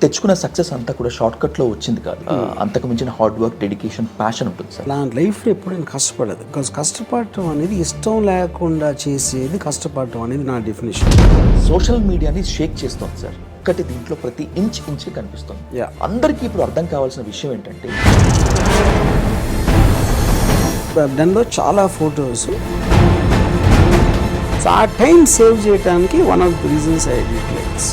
తెచ్చుకున్న సక్సెస్ అంతా కూడా షార్ట్ కట్లో వచ్చింది కాదు. అంతకు మించిన హార్డ్ వర్క్, డెడికేషన్, ప్యాషన్ ఉంటుంది సార్. నా లైఫ్లో ఎప్పుడు నేను కష్టపడదు. బికాజ్ కష్టపడటం అనేది ఇష్టం లేకుండా చేసేది కష్టపడటం అనేది నా డెఫినేషన్. సోషల్ మీడియాని షేక్ చేస్తుంది సార్. ఒక్కటి దీంట్లో ప్రతి ఇంచ్ కనిపిస్తుంది. అందరికీ ఇప్పుడు అర్థం కావాల్సిన విషయం ఏంటంటే దానిలో చాలా ఫొటోస్ ఆ టైం సేవ్ చేయడానికి one of the reasons I did likes.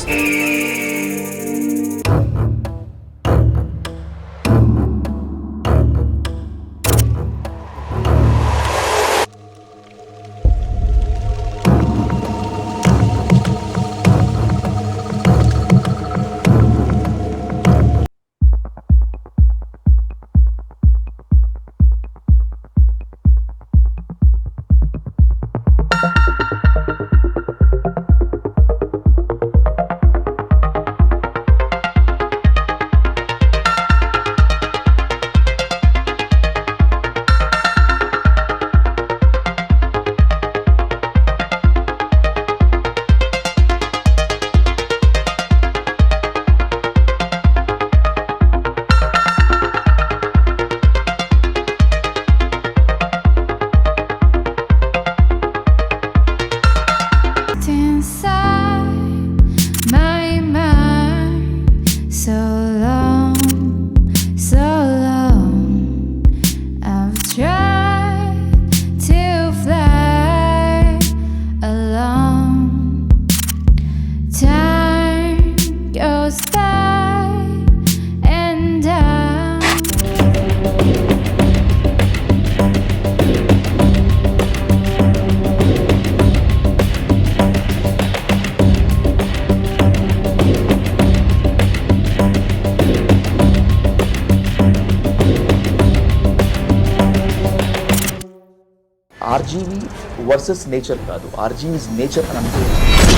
RGV versus nature కాదు, ఆర్జీవీస్ నేచర్ అని అనుకో.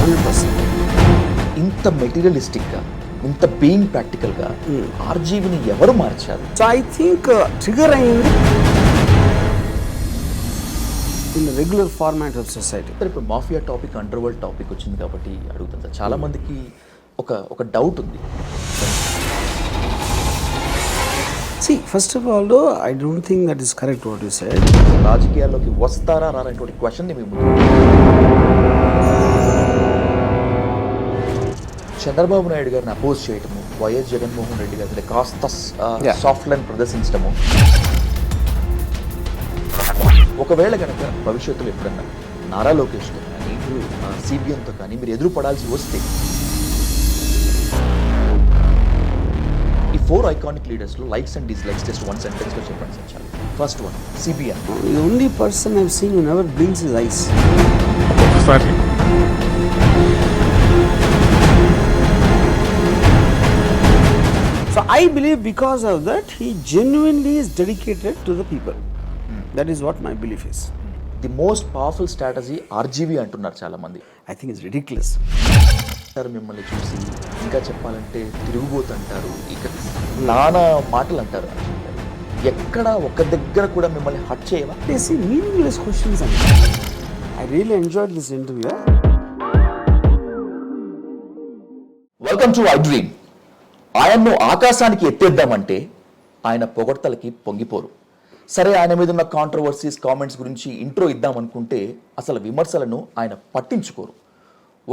100%. ఇంత మెటీరియలిస్టిక్గా, ఇంత బీయింగ్ ప్రాక్టికల్గా ఆర్జీవీని ఎవరు మార్చారు? సో ఐ థింక్ ట్రిగర్ అయింది in regular format of society. Sir ఇప్పుడు mafia topic, underworld topic వచ్చింది కాబట్టి అడుగుతాను సార్. చాలా మందికి ఒక డౌట్ ఉంది. See, first of all, though, I don't think that is correct what you said. రాజకీయాల్లోకి వస్తారా రానటువంటి క్వశ్చన్ మీ ముందు. చంద్రబాబు నాయుడు గారిని అపోజ్ చేయటము, వైఎస్ జగన్మోహన్ రెడ్డి గారి కాస్త సాఫ్ట్ లైన్ ప్రదర్శించడము, ఒకవేళ కనుక భవిష్యత్తులో ఎప్పుడన్నా నారా లోకేష్తో కానీ సిబిఎన్తో కానీ మీరు ఎదురుపడాల్సి వస్తే ఈ 4 ఐకానిక్ లీడర్స్లో likes and dislikes just one సెంటెన్స్లో చెప్పండి సార్. చాలు. First one, CBN. The only person I've seen who never blinks his eyes. Sorry. So I believe because of that, he genuinely is dedicated to the people. That is what my belief is. The most powerful strategy RGV అంటున్నారు చాలా మంది. I think it's ridiculous. మిమ్మల్ని చూసి ఇంకా చెప్పాలంటే తిరుగుబోతు అంటారు, ఇక నానా మాటలు అంటారు. ఎక్కడ ఒక దగ్గర కూడా మిమ్మల్ని హట్ చేయవా? They see meaningless questions. I really enjoyed this interview. Welcome to I dream. ఆయన్ను ఆకాశానికి ఎత్తేద్దామంటే ఆయన పొగడ్తలకి పొంగిపోరు. సరే, ఆయన మీద ఉన్న కాంట్రవర్సీస్, కామెంట్స్ గురించి ఇంట్రో ఇద్దామనుకుంటే అసలు విమర్శలను ఆయన పట్టించుకోరు.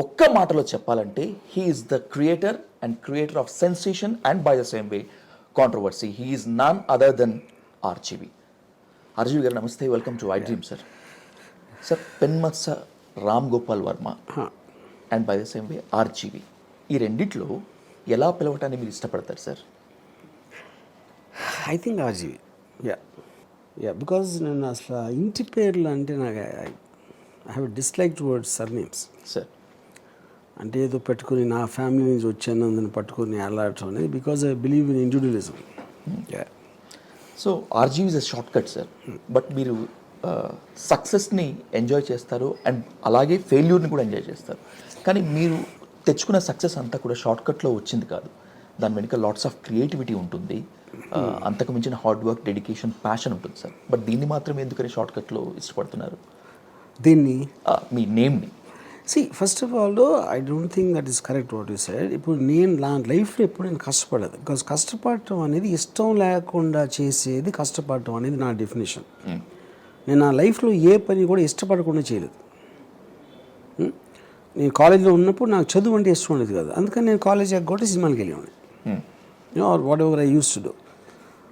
ఒక్క మాటలో చెప్పాలంటే he is the creator of sensation and by the same way controversy. He is none other than RGV. RGV garu నమస్తే, welcome to iDream sir. Sir, Penmatsa Ram Gopal Varma and by the same way RGV, ఈ రెండిట్లో ఎలా పిలవటాన్ని మీరు ఇష్టపడతారు sir? I think RGV. Yeah, because నేను అసలు ఇంటి పేర్లు అంటే నాకు I have dislike towards surnames. Sir, అంటే ఏదో పెట్టుకుని నా ఫ్యామిలీ నుంచి వచ్చాను అందుని పట్టుకుని అలాడటం అనేది, because I believe in individualism. So RGV is a short cut sir. But మీరు సక్సెస్ని ఎంజాయ్ చేస్తారు అండ్ అలాగే ఫెయిల్యూర్ని కూడా ఎంజాయ్ చేస్తారు. కానీ మీరు తెచ్చుకున్న సక్సెస్ అంతా కూడా షార్ట్ కట్లో వచ్చింది కాదు. దాని వెనుక లాట్స్ ఆఫ్ క్రియేటివిటీ ఉంటుంది, అంతకు మించిన హార్డ్ వర్క్, డెడికేషన్, ప్యాషన్ ఉంటుంది సార్. బట్ దీన్ని మాత్రం ఎందుకని షార్ట్ కట్లో ఇష్టపడుతున్నారు? దీన్ని మీ నేమ్ని. First of all I don't think that is correct what you said. ఇప్పుడు నేను నా లైఫ్లో ఎప్పుడు నేను కష్టపడలేదు. బికాజ్ కష్టపడటం అనేది ఇష్టం లేకుండా చేసేది కష్టపడటం అనేది నా డెఫినేషన్. నేను నా లైఫ్లో ఏ పని కూడా ఇష్టపడకుండా చేయలేదు. నేను కాలేజ్లో ఉన్నప్పుడు నాకు చదువు అంటే ఇష్టం ఉండేది కాదు, అందుకని నేను కాలేజ్ ఎగ్గొట్టి సినిమాకి వెళ్ళేవాడిని, or whatever I use to do.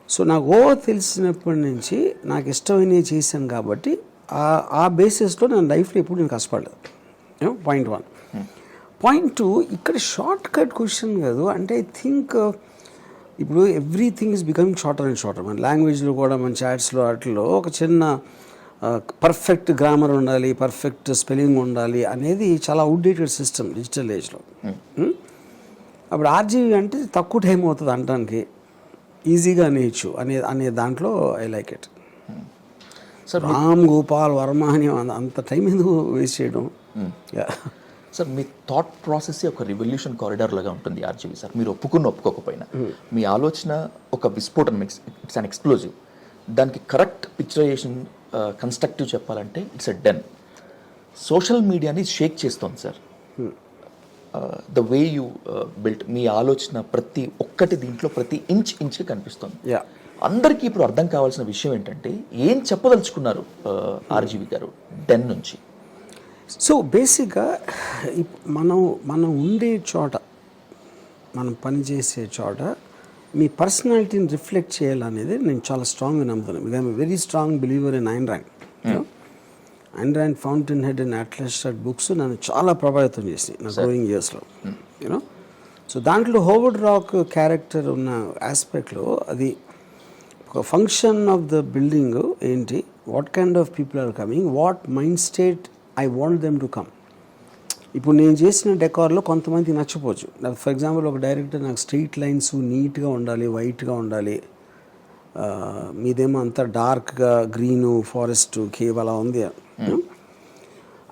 So నాకు తెలిసినప్పటి నుంచి నాకు ఇష్టమైనవి చేశాను కాబట్టి ఆ బేసిస్లో నా లైఫ్లో ఎప్పుడు నేను కష్టపడలేదు. పాయింట్ 1. పాయింట్ 2, ఇక్కడ షార్ట్ కట్ క్వశ్చన్ కాదు. అంటే ఐ థింక్ ఇప్పుడు everything is becoming shorter and shorter. మన లాంగ్వేజ్లో కూడా మన చాట్స్లో వాటిలో ఒక చిన్న పర్ఫెక్ట్ గ్రామర్ ఉండాలి, పర్ఫెక్ట్ స్పెల్లింగ్ ఉండాలి అనేది చాలా అవుట్డేటెడ్ సిస్టమ్ డిజిటల్ ఏజ్లో. అప్పుడు ఆర్జీవి అంటే తక్కువ టైం అవుతుంది అనడానికి, ఈజీగా నేర్చు అనే దాంట్లో I like it. Ram Gopal Varma అని అంత టైం ఎందుకు వేస్ట్ చేయడం? సార్ మీ థాట్ ప్రాసెస్ ఒక రివల్యూషన్ కారిడార్ లాగా ఉంటుంది ఆర్జీవి సార్. మీరు ఒప్పుకోకపోయినా మీ ఆలోచన ఒక విస్ఫోటనం, ఇట్స్ అన్ ఎక్స్ప్లోజివ్. దానికి కరెక్ట్ పిక్చరైజేషన్, కన్స్ట్రక్టివ్ చెప్పాలంటే ఇట్స్ ఎ డెన్. సోషల్ మీడియాని షేక్ చేస్తోంది sir. The way you built, మీ ఆలోచన ప్రతి ఒక్కటి దీంట్లో ప్రతి ఇంచ్ కనిపిస్తుంది. అందరికీ ఇప్పుడు అర్థం కావాల్సిన విషయం ఏంటంటే ఏం చెప్పదలుచుకున్నారు ఆర్జీవి గారు డెన్ నుంచి? సో బేసిక్గా మనం ఉండే చోట, మనం పనిచేసే చోట మీ పర్సనాలిటీని రిఫ్లెక్ట్ చేయాలనేది నేను చాలా స్ట్రాంగ్గా నమ్ముతున్నాను. I'm very strong believer in Ayn Rand. Ayn Rand Fountainhead and Atlas Shrugged books నన్ను చాలా ప్రభావితం చేసినాయి నా గ్రోయింగ్ ఇయర్స్లో. యూనో, సో దాంట్లో హోవర్డ్ రాక్ క్యారెక్టర్ ఉన్న ఆస్పెక్ట్లో అది ఒక ఫంక్షన్ ఆఫ్ ద బిల్డింగ్ ఏంటి, what kind of people are coming, what mind state I want them to come. ఇప్పుడు నేను చేసిన డెకార్లో కొంతమందికి నచ్చపోవచ్చు. ఫర్ ఎగ్జాంపుల్ ఒక డైరెక్టర్ నాకు స్ట్రీట్ లైన్స్ నీట్గా ఉండాలి, వైట్గా ఉండాలి, మీదేమో అంతా డార్క్గా గ్రీను ఫారెస్ట్ కేవ్ అలా ఉంది.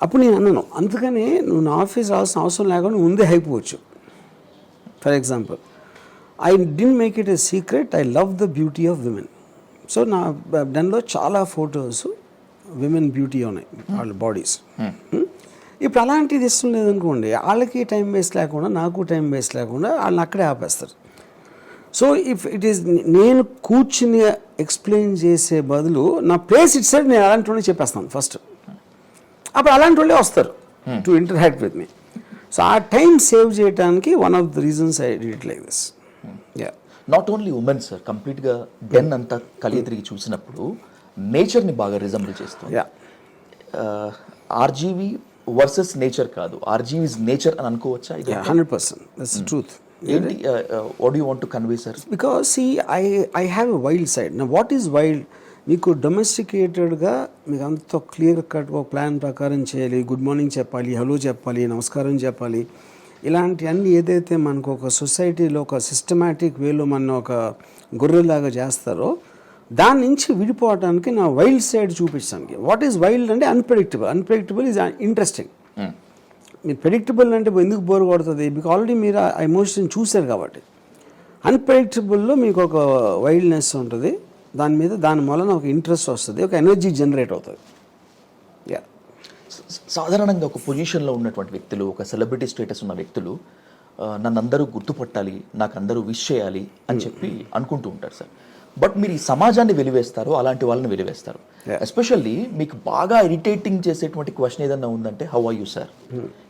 అప్పుడు నేను అన్నాను, అందుకని నువ్వు నా ఆఫీస్ రావాల్సిన అవసరం లేకుండా ముందే అయిపోవచ్చు. For example, I didn't make it a secret, I love the beauty of women. So నా దానిలో చాలా ఫొటోస్ విమెన్ బ్యూటీ ఉన్నాయి, వాళ్ళ బాడీస్. ఇప్పుడు అలాంటిది ఇష్టం లేదనుకోండి, వాళ్ళకి టైం వేస్ట్ లేకుండా నాకు టైం వేస్ట్ లేకుండా వాళ్ళని అక్కడే ఆపేస్తారు. సో ఇఫ్ ఇట్ ఈస్ నేను కూర్చుని ఎక్స్ప్లెయిన్ చేసే బదులు నా ప్లేస్ ఇట్ సైడ్ నేను అలాంటి వాళ్ళని చెప్పేస్తాను ఫస్ట్. అప్పుడు అలాంటి వాళ్ళే వస్తారు to interact with me. So ఆ టైం సేవ్ చేయడానికి one of the reasons I did it like this. Not only women sir, కంప్లీట్గా డెన్ అంతా కలిగి తిరిగి చూసినప్పుడు నేచర్ని బాగా రిజంబుల్ చేస్తుంది. ఆర్జీవి వర్సెస్ నేచర్ కాదు, ఆర్జీవి ఇస్ నేచర్ అని అనుకోవచ్చా? 100% that's the truth. ఏంటి, what you want to convey sir? Because see I have a wild side. Now what is wild? మీకు డొమెస్టికేటెడ్గా మీకు అంత క్లియర్ కట్ ఒక ప్లాన్ ప్రకారం చేయాలి, గుడ్ మార్నింగ్ చెప్పాలి, హలో చెప్పాలి, నమస్కారం చెప్పాలి, ఇలాంటివన్నీ ఏదైతే మనకు ఒక సొసైటీలో ఒక సిస్టమాటిక్ వేలో మన ఒక గొర్రెలాగా చేస్తారో దాని నుంచి విడిపోవడానికి నా వైల్డ్ సైడ్ చూపించడానికి. వాట్ ఈజ్ వైల్డ్ అంటే అన్ప్రెడిక్టబుల్ ఈజ్ ఇంట్రెస్టింగ్. మీరు ప్రెడిక్టబుల్ అంటే ఎందుకు బోర్ కొడుతుంది? మీకు ఆల్రెడీ మీరు ఆ ఎమోషన్ చూశారు కాబట్టి. అన్ప్రెడిక్టబుల్లో మీకు ఒక వైల్డ్నెస్ ఉంటుంది, దాని వలన ఒక ఇంట్రెస్ట్ వస్తుంది, ఒక ఎనర్జీ జనరేట్ అవుతుంది. సాధారణంగా ఒక పొజిషన్లో ఉన్నటువంటి వ్యక్తులు, ఒక సెలబ్రిటీ స్టేటస్ ఉన్న వ్యక్తులు నన్ను అందరూ గుర్తుపట్టాలి, నాకు అందరూ విష్ చేయాలి అని చెప్పి అనుకుంటూ ఉంటారు సార్. బట్ మీరు ఈ సమాజాన్ని వెలివేస్తారు, అలాంటి వాళ్ళని వెలివేస్తారు. ఎస్పెషల్లీ మీకు బాగా ఇరిటేటింగ్ చేసేటువంటి క్వశ్చన్ ఏదన్నా ఉందంటే హౌ ఆర్ యూ సార్.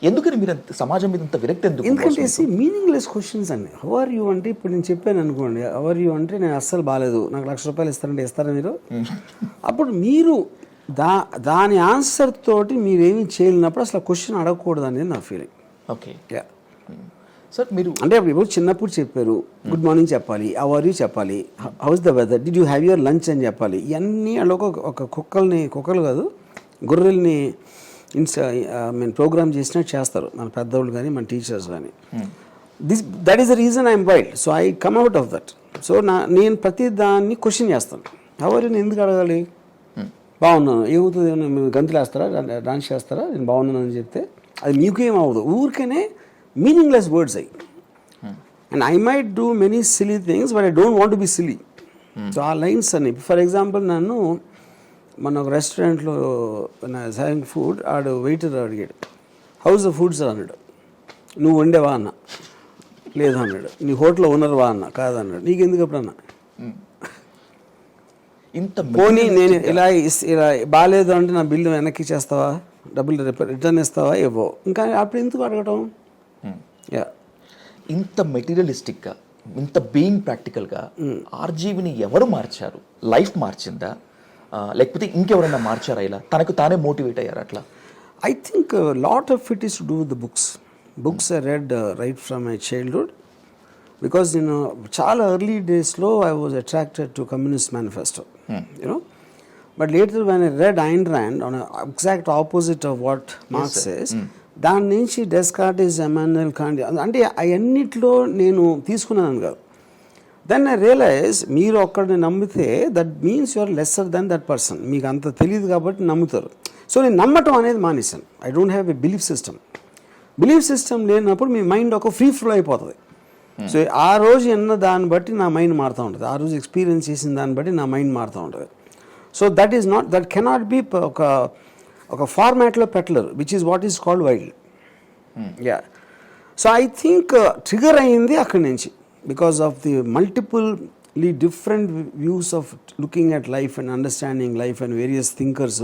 ఎందుకని మీరు సమాజం మీద ఇంత విరక్తి ఎందుకు? ఎందుకంటే మీనింగ్లెస్ క్వశ్చన్స్ అండి. హౌ ఆర్ యూ అంటే ఇప్పుడు నేను చెప్పాను అనుకోండి, హౌ ఆర్ యూ అంటే నేను అస్సలు బాగాలేదు, నాకు ₹1,00,000 ఇస్తారంటే ఇస్తారా మీరు? అప్పుడు మీరు దాని ఆన్సర్ తోటి మీరేమీ చేయలేనప్పుడు అసలు క్వశ్చన్ అడగకూడదు అనేది నా ఫీలింగ్. ఓకే సార్, మీరు అంటే ఇప్పుడు చిన్నప్పుడు చెప్పారు గుడ్ మార్నింగ్ చెప్పాలి, హౌ ఆర్ యూ చెప్పాలి, how's the weather, did you have your lunch అని చెప్పాలి. ఇవన్నీ అలా ఒక కుక్కలు కాదు గొర్రెల్ని మేము ప్రోగ్రామ్ చేసినట్టు చేస్తారు మన పెద్దవాళ్ళు కానీ మన టీచర్స్ కానీ. That is the reason I'm wild. So I come out of that. So నేను ప్రతి దాన్ని క్వశ్చన్ చేస్తాను. హౌ ఆర్ యూ నేను ఎందుకు అడగాలి? బాగున్నాను ఏమవుతుంది, మీరు గంతులు వేస్తారా, డాన్స్ చేస్తారా, నేను బాగున్నాను అని చెప్తే అది మీకేం అవ్వదు. ఊరికనే మీనింగ్లెస్ వర్డ్స్ అయ్యి and I might do many silly things but I don't want be silly. So ఆ లైన్స్ అని ఫర్ ఎగ్జాంపుల్ నన్ను మన ఒక రెస్టారెంట్లో హ్యావింగ్ ఫుడ్ ఆడు వెయిటర్ అడిగాడు, హౌస్ ద ఫుడ్ సార్ అన్నాడు. నువ్వు వండేవా అన్న, లేదు అన్నాడు. నీ హోటల్లో ఓనర్వా అన్న, కాదన్నాడు. నీకు ఎందుకు ఎప్పుడన్నా ఇంత పోనీ నేను ఇలా ఇలా బాగాలేదు అంటే నా బిల్లు వెనక్కి చేస్తావా, డబ్బులు రిటర్న్ ఇస్తావా, ఇవ్వో. ఇంకా అప్పుడు ఎందుకు అడగటం? యా, ఇంత మెటీరియలిస్టిక్గా, ఇంత బీయింగ్ ప్రాక్టికల్గా ఆర్జీవిని ఎవరు మార్చారు? లైఫ్ మార్చిందా, లేకపోతే ఇంకెవరైనా మార్చారా? ఇలా తనకు తానే మోటివేట్ అయ్యారు అట్లా? I think a lot of it is to do with the books. Books I read right from my childhood, because చాలా early days లో I was attracted to Communist Manifesto, but later when I read Ayn Rand, on a exact opposite of what Marx says, దాని నుంచి డెస్కార్టిస్, Emmanuel can't అంటే అవన్నిట్లో నేను తీసుకున్నాను కాదు. Then I realise మీరు ఒక్కడిని నమ్మితే that means you're lesser than that person. మీకు అంత తెలియదు కాబట్టి నమ్ముతారు. సో నేను నమ్మటం అనేది మానేశాను. I don't have a belief system. Belief system లేనప్పుడు మీ మైండ్ ఒక ఫ్రీ ఫ్లో అయిపోతుంది. సో ఆ రోజు ఎన్న దాన్ని బట్టి నా మైండ్ మారుతూ ఉంటుంది, ఆ రోజు ఎక్స్పీరియన్స్ చేసిన దాన్ని బట్టి నా మైండ్ మారుతూ ఉంటుంది. So that is not, that cannot be ఒక ఫార్మాట్లో పెట్టలేరు, which is what is called wild. Yeah, so I think trigger అయ్యింది అక్కడి నుంచి, because of the multiply different views of looking at life and understanding life and various thinkers,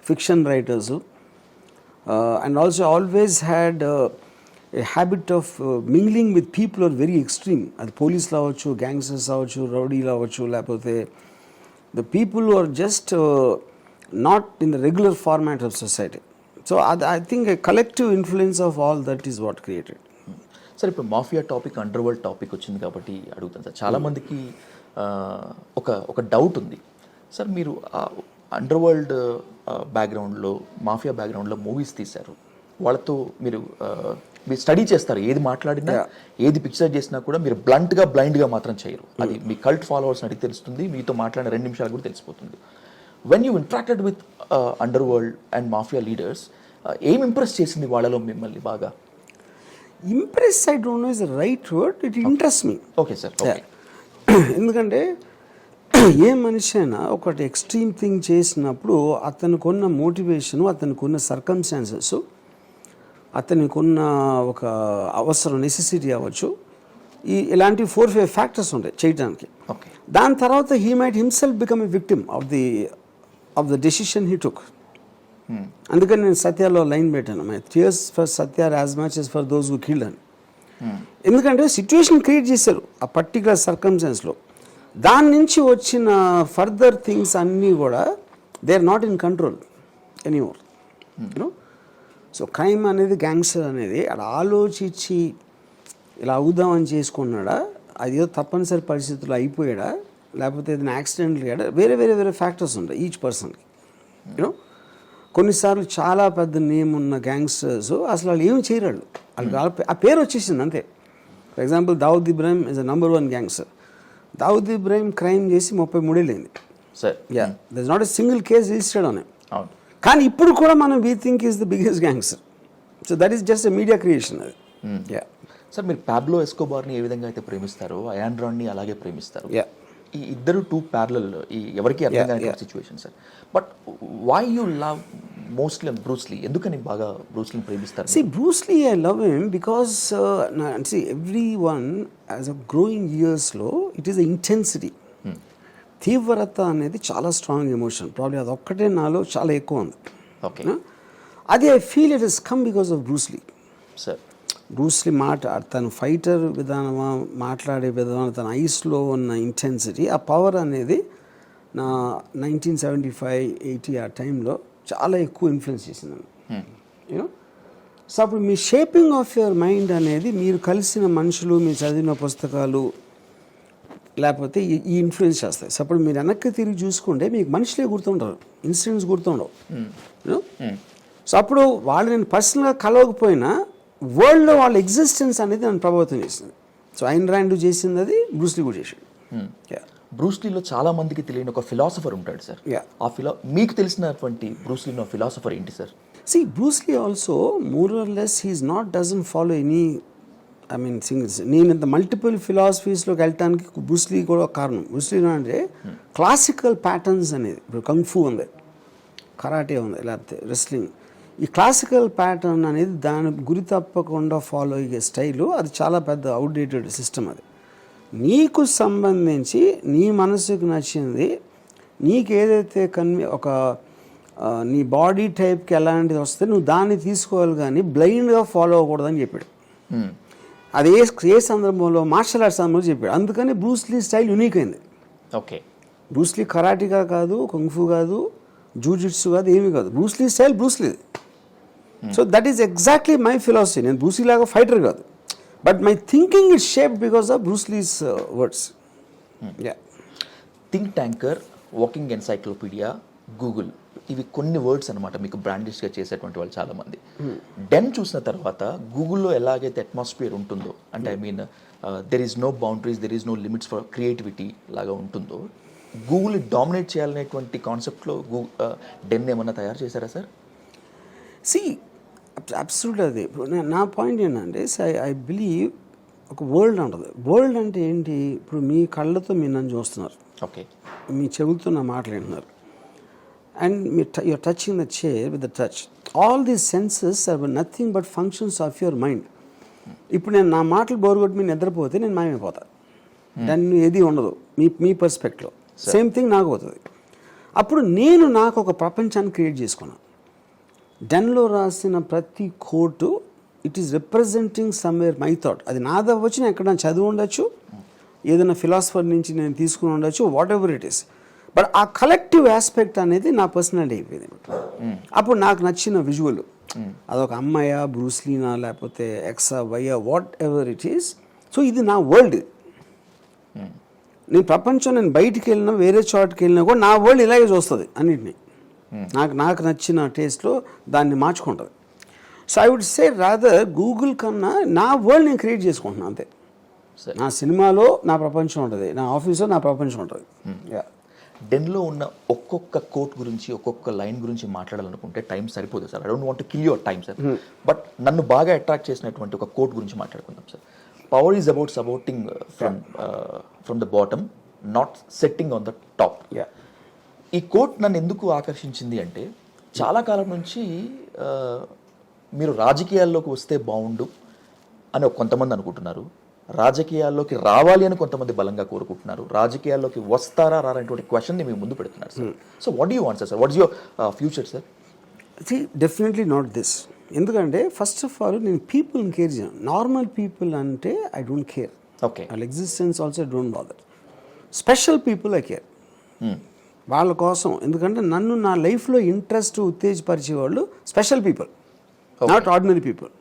fiction writers, and also always had a habit of mingling with people who are very extreme. Adi police la avachchu, gangsters avachchu, rowdy la avachchu, lapothe the people who are just not in the regular format of society. So I think a collective influence of all that is what created. Sir, ఇప్పుడు mafia topic, underworld topic వచ్చింది కాబట్టి అడుగుతాను sir. చాలామందికి ఒక doubt ఉంది sir. మీరు under world బ్యాక్గ్రౌండ్లో, mafia బ్యాక్గ్రౌండ్లో మూవీస్ తీశారు. వాళ్ళతో మీరు స్టడీ చేస్తారు. ఏది మాట్లాడినా, ఏది పిక్చర్ చేసినా కూడా మీరు బ్లైండ్గా మాత్రం చేయరు. అది మీ కల్ట్ ఫాలోవర్స్ అడిగి తెలుస్తుంది, మీతో మాట్లాడిన 2 నిమిషాలు కూడా తెలిసిపోతుంది. When you interacted with under world and mafia leaders, ఏం ఇంప్రెస్ చేసింది వాళ్ళలో మిమ్మల్ని బాగా? Impress, I don't know is the right word. It interests me. Okay sir, okay. ఎందుకంటే ఏ మనిషి అయినా ఒకటి ఎక్స్ట్రీమ్ థింగ్ చేసినప్పుడు అతనికి ఉన్న మోటివేషను, అతనికి ఉన్న సర్కమ్స్టాన్సెస్, అతనికి ఉన్న ఒక అవసరం, నెసెసిటీ అవ్వచ్చు, ఇలాంటి 4-5 ఫ్యాక్టర్స్ ఉంటాయి చేయడానికి. ఓకే. దాని తర్వాత he might himself become a victim of the decision he took. అందుకని నేను సత్యాలో లైన్ పెట్టాను, my tears for Satya as much as for those who killed అని. ఎందుకంటే సిచ్యువేషన్ క్రియేట్ చేశారు ఆ పర్టికులర్ సర్కమ్స్టాన్స్లో. దాని నుంచి వచ్చిన ఫర్దర్ థింగ్స్ అన్నీ కూడా they are not in control anymore. So crime అనేది, గ్యాంగ్స్టర్ అనేది అలా ఆలోచించి ఇలా అవుదామని చేసుకున్నాడా, అది ఏదో తప్పనిసరి పరిస్థితుల్లో అయిపోయాడా, లేకపోతే ఏదైనా యాక్సిడెంట్లు అయ్యాడా, వేరే ఫ్యాక్టర్స్ ఉంటాయి ఈచ్ పర్సన్కి. కొన్నిసార్లు చాలా పెద్ద నేమ్ ఉన్న గ్యాంగ్స్టర్స్ అసలు వాళ్ళు ఏమి చేయరాళ్ళు, వాళ్ళకి ఆ పేరు వచ్చేసింది అంతే. For example Dawood Ibrahim is number 1 gangster. Dawood Ibrahim crime చేసి 33 ఏళ్ళైంది sir. Yeah, there is not a single case registered on him. అవును. కానీ ఇప్పుడు కూడా మనం we think is the biggest gangster. So that is just a media creation అది. యా సార్, మీరు Pablo ఎస్కోబార్ని ఏ విధంగా అయితే ప్రేమిస్తారో, అయాన్ రాండ్ని అలాగే ప్రేమిస్తారు. యా, ఈ ఇద్దరు 2 ప్యారలల్, ఎవరికి అర్థం కాని situation sir. But why you love mostly Bruce Lee? ఎందుకని బాగా బ్రూస్ లీని ప్రేమిస్తారు? See, Bruce Lee, I love him because see, everyone as a growing years లో it is the intensity. తీవ్రత అనేది చాలా స్ట్రాంగ్ ఎమోషన్. ప్రాబ్లీ అది ఒక్కటే నాలో చాలా ఎక్కువ ఉంది. ఓకే. అది I feel it is come because of Bruce Lee. Sir, Bruce Lee తన ఫైటర్ విధానమా, మాట్లాడే విధానం, తన ఐస్లో ఉన్న ఇంటెన్సిటీ, ఆ పవర్ అనేది నా 1975-80 ఆ టైంలో చాలా ఎక్కువ ఇన్ఫ్లుయెన్స్ చేసింది. యూనో, సో అప్పుడు మీ షేపింగ్ ఆఫ్ యువర్ మైండ్ అనేది మీరు కలిసిన మనుషులు, మీరు చదివిన పుస్తకాలు, లేకపోతే ఈ ఇన్ఫ్లుయెన్స్ చేస్తాయి. సో అప్పుడు మీరు వెనక్కి తిరిగి చూసుకుంటే మీకు మనుషులే గుర్తుండరు, ఇన్సిడెంట్స్ గుర్తుండవు. సో అప్పుడు వాళ్ళు నేను పర్సనల్గా కలవకపోయినా వరల్డ్లో వాళ్ళ ఎగ్జిస్టెన్స్ అనేది నన్ను ప్రభావితం చేసింది. సో ఐన్ ర్యాండ్ చేసింది అది, బ్రూస్ లీ కూడా చేసాడు. బ్రూస్ లీలో చాలా మందికి తెలియని ఒక ఫిలాసఫర్ ఉంటాడు సార్. ఆ మీకు తెలిసినటువంటి బ్రూస్ లీలో ఫిలాసఫర్ ఏంటి sir? See, Bruce Lee also more or less doesn't follow any I mean singles. నేను ఇంత మల్టిపుల్ ఫిలాసఫీస్లోకి వెళ్ళటానికి బ్రూస్లీ కూడా ఒక కారణం. బ్రూస్లీ అంటే క్లాసికల్ ప్యాటర్న్స్ అనేది, ఇప్పుడు కంఫూ ఉంది, కరాటే ఉంది, లేకపోతే రెస్లింగ్, ఈ క్లాసికల్ ప్యాటర్న్ అనేది దాని గురి తప్పకుండా ఫాలో అయ్యే స్టైలు, అది చాలా పెద్ద అవుట్డేటెడ్ సిస్టమ్. అది నీకు సంబంధించి నీ మనసుకు నచ్చింది, నీకు ఏదైతే నీ బాడీ టైప్కి ఎలాంటిది వస్తే నువ్వు దాన్ని తీసుకోవాలి, కానీ బ్లైండ్గా ఫాలో అవ్వకూడదని చెప్పాడు. అది ఏ సందర్భంలో, మార్షల్ ఆర్ట్స్ సందర్భంలో చెప్పాడు. అందుకని బ్రూస్లీ స్టైల్ యూనిక్ అయింది. ఓకే, బ్రూస్లీ కరాటిగా కాదు, కుంఫు కాదు, జూజిట్సు కాదు, ఏమీ కాదు, Bruce Lee style Bruce Lee. So that is exactly my philosophy. నేను బ్రూస్లీ లాగా ఫైటర్ కాదు, but my thinking is shape because of బ్రూస్లీస్ words. Think tanker, walking encyclopaedia, Google, ఇవి కొన్ని వర్డ్స్ అనమాట మీకు బ్రాండిష్గా చేసేటువంటి వాళ్ళు చాలామంది. డెన్ చూసిన తర్వాత గూగుల్లో ఎలాగైతే అట్మాస్ఫియర్ ఉంటుందో, అంటే I mean there is no boundaries, there is no limits for creativity లాగా ఉంటుందో, గూగుల్ డామినేట్ చేయాలనేటువంటి కాన్సెప్ట్లో డెన్ ఏమన్నా తయారు చేశారా సార్? C absolute. అది నా పాయింట్ ఏంటంటే, ఐ బిలీవ్ ఒక వరల్డ్ ఉంటుంది. వరల్డ్ అంటే ఏంటి? ఇప్పుడు మీ కళ్ళతో మీరు నన్ను చూస్తున్నారు, ఓకే, మీ చెవులతో నా మాటలు వింటున్నారు, and you're touching the chair with the touch. All these senses are nothing but functions of your mind. ఇప్పుడు నేను నా మాటలు బోరుగొట్టి మీరు నిద్రపోతే నేను మాయమైపోతా, దాన్ని ఏది ఉండదు మీ పర్స్పెక్ట్లో. సేమ్ థింగ్ నాకు అవుతుంది. అప్పుడు నేను నాకు ఒక ప్రపంచాన్ని క్రియేట్ చేసుకున్నాను. డెన్లో రాసిన ప్రతి coat it is representing somewhere my thought. అది నాది అవ్వచ్చు, నేను ఎక్కడ చదివి ఉండొచ్చు, ఏదైనా ఫిలాసఫర్ నుంచి నేను తీసుకుని ఉండొచ్చు, what ever it is. But ఆ కలెక్టివ్ ఆస్పెక్ట్ అనేది నా పర్సనాలిటీ అయిపోయింది. అప్పుడు నాకు నచ్చిన విజువల్, అదొక అమ్మాయా, బ్రూస్లీనా, లేకపోతే ఎక్సా, వైయా, whatever it is. So ఇది నా వరల్డ్. నేను ప్రపంచం, నేను బయటికి వెళ్ళినా, వేరే చోటుకి వెళ్ళినా కూడా నా వరల్డ్ ఇలాగే చూస్తుంది అన్నిటినీ. నాకు నచ్చిన టేస్ట్లో దాన్ని మార్చుకుంటుంది. So I would say rather Google కన్నా నా వరల్డ్ నేను క్రియేట్ చేసుకుంటున్నాను అంతే. నా సినిమాలో నా ప్రపంచం ఉంటుంది, నా ఆఫీస్లో నా ప్రపంచం ఉంటుంది. డెన్లో ఉన్న ఒక్కొక్క కోట్ గురించి, ఒక్కొక్క లైన్ గురించి మాట్లాడాలనుకుంటే టైం సరిపోదు sir. I don't want to kill your time sir. But నన్ను బాగా అట్రాక్ట్ చేసినటువంటి ఒక కోట్ గురించి మాట్లాడుకుందాం sir. Power is about supporting from the bottom, not setting on the top. ఈ కోట్ నన్ను ఎందుకు ఆకర్షించింది అంటే, చాలా కాలం నుంచి మీరు రాజకీయాల్లోకి వస్తే బాగుండు అని కొంతమంది అనుకుంటున్నారు, రాజకీయాల్లోకి రావాలి అని కొంతమంది బలంగా కోరుకుంటున్నారు, రాజకీయాల్లోకి వస్తారా రారనేటువంటి క్వశ్చన్ని మీ ముందు పెడుతున్నారు sir. So what you want sir? What is your future sir? Definitely not this. ఎందుకంటే ఫస్ట్ ఆఫ్ ఆల్ నేను పీపుల్ని కేర్ చేయను. నార్మల్ పీపుల్ అంటే ఐ డోంట్ కేర్. ఓకే, వాళ్ళ existence also I don't bother. Special people I care. వాళ్ళ కోసం, ఎందుకంటే నన్ను నా లైఫ్లో ఇంట్రెస్ట్ ఉత్తేజపరిచే వాళ్ళు special people, not ordinary people.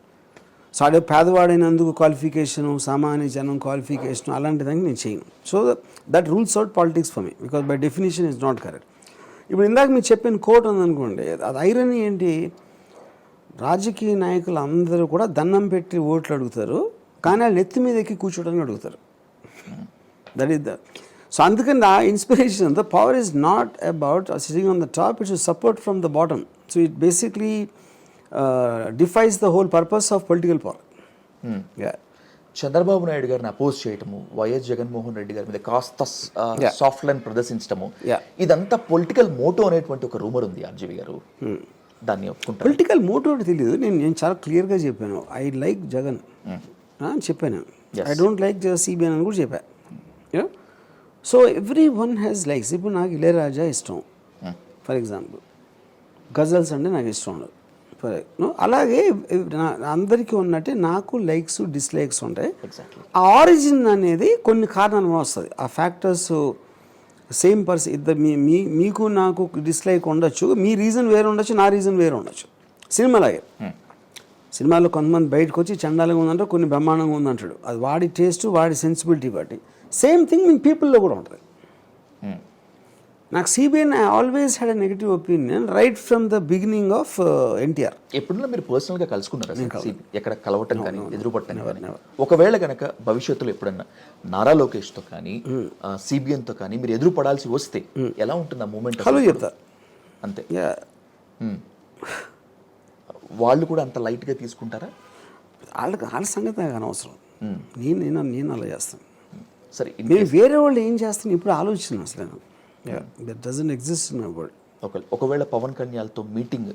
So అదే పేదవాడైనందుకు క్వాలిఫికేషను, సామాన్య జనం క్వాలిఫికేషను, అలాంటి దానికి నేను చేయను. So that rules out politics for me, because by definition is not correct. ఇప్పుడు ఇందాక మీరు చెప్పిన కోట్ ఉందనుకోండి, అది ఐరనీ ఏంటి? రాజకీయ నాయకులు అందరూ కూడా దండం పెట్టి ఓట్లు అడుగుతారు, కానీ వాళ్ళు ఎత్తి మీద ఎక్కి కూర్చోడానికి అడుగుతారు. That is the. సో అందుకని ఆ inspiration, the power is not about sitting on the top, it's support from the bottom. So it basically defies the whole purpose of political power. Chandrababu Naidu గారిని అపోజ్ చేయటము, వైఎస్ జగన్మోహన్ రెడ్డి గారి మీద కాస్త soft line ప్రదర్శించడము, ఇదంతా political Moto అనేటువంటి ఒక rumour ఉంది RGV గారు. దాన్ని ఒప్పుకుంటారు? పొలిటికల్ మోటో తెలియదు. నేను చాలా క్లియర్గా చెప్పాను, ఐ లైక్ జగన్ అని చెప్పాను. ఐ డోంట్ లైక్ సిబిఎన్ అని కూడా చెప్పాను. So every one has likes. ఇప్పుడు నాకు ఇళయరాజా ఇష్టం ఫర్ ఎగ్జాంపుల్, గజల్స్ అంటే నాకు ఇష్టం ఉండదు. అలాగే అందరికీ ఉన్నట్టే నాకు లైక్స్ డిస్లైక్స్ ఉంటాయి. ఆ ఆరిజిన్ అనేది కొన్ని కారణాల వస్తుంది. ఆ ఫ్యాక్టర్స్ సేమ్ పర్సన్, ఇద్దరు మీకు నాకు డిస్లైక్ ఉండొచ్చు, మీ రీజన్ వేరే ఉండొచ్చు, నా రీజన్ వేరే ఉండొచ్చు. సినిమా అలాగే, సినిమాలో కొంతమంది బయటకు వచ్చి చండాలంగా ఉందంటారు, కొన్ని బ్రహ్మాండంగా ఉందంటాడు. అది వాడి టేస్ట్, వాడి సెన్సిబిలిటీ బట్టి. సేమ్ థింగ్ మీ పీపుల్లో కూడా ఉంటుంది. నాకు CBN I always had a negative opinion right from the beginning of NTR. ఎప్పుడన్నా మీరు పర్సనల్గా కలుసుకున్నారా? ఎక్కడ కలవటం కానీ ఎదురుపట్టడం కానీ? ఒకవేళ కనుక భవిష్యత్తులో ఎప్పుడన్నా నారా లోకేష్తో కానీ సిబిఎన్తో కానీ మీరు ఎదురు పడాల్సి వస్తే ఎలా ఉంటుంది ఆ మూమెంట్? హలో చెప్తా అంతే. వాళ్ళు కూడా అంత లైట్గా తీసుకుంటారా? వాళ్ళ సంగతి నాకు అనవసరం. నేను అలా చేస్తాను. సరే నేను వేరే వాళ్ళు ఏం చేస్తాను ఇప్పుడు ఆలోచన అసలు that doesn't exist in my world. ఒకవేళ పవన్ కళ్యాణ్తో మీటింగ్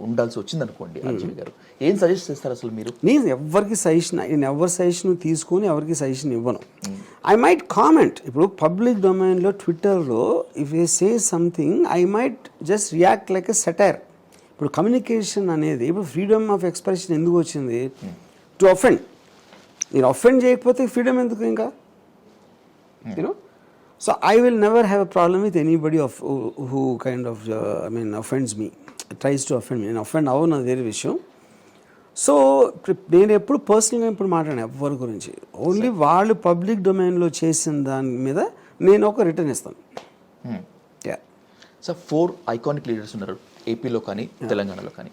ఉండాల్సి వచ్చింది అనుకోండి అంజలి గారు, ఏం సజెస్ట్ చేస్తారు అసలు మీరు? నేను ఎవరికి సజెషన్ తీసుకొని ఎవరికి సజెషన్ ఇవ్వను. I might comment. ఇప్పుడు పబ్లిక్ డొమైన్లో ట్విట్టర్లో if A say something I might just react like a satire. ఇప్పుడు కమ్యూనికేషన్ అనేది ఇప్పుడు ఫ్రీడమ్ ఆఫ్ ఎక్స్ప్రెషన్ ఎందుకు వచ్చింది? To offend. నేను అఫెండ్ చేయకపోతే ఫ్రీడమ్ ఎందుకు ఇంకా? You know, so I will never have a problem with anybody who kind of offends me, tries to offend me. నేను అఫెండ్ అవ్వను, అది వేరే విషయం. సో నేను ఎప్పుడు పర్సనల్గా ఇప్పుడు మాట్లాడాను ఎవరి గురించి. ఓన్లీ వాళ్ళు పబ్లిక్ డొమైన్లో చేసిన దాని మీద నేను ఒక రిటర్న్ ఇస్తాను. సార్ 4 ఐకానిక్ లీడర్స్ ఉన్నారు ఏపీలో కానీ తెలంగాణలో కానీ.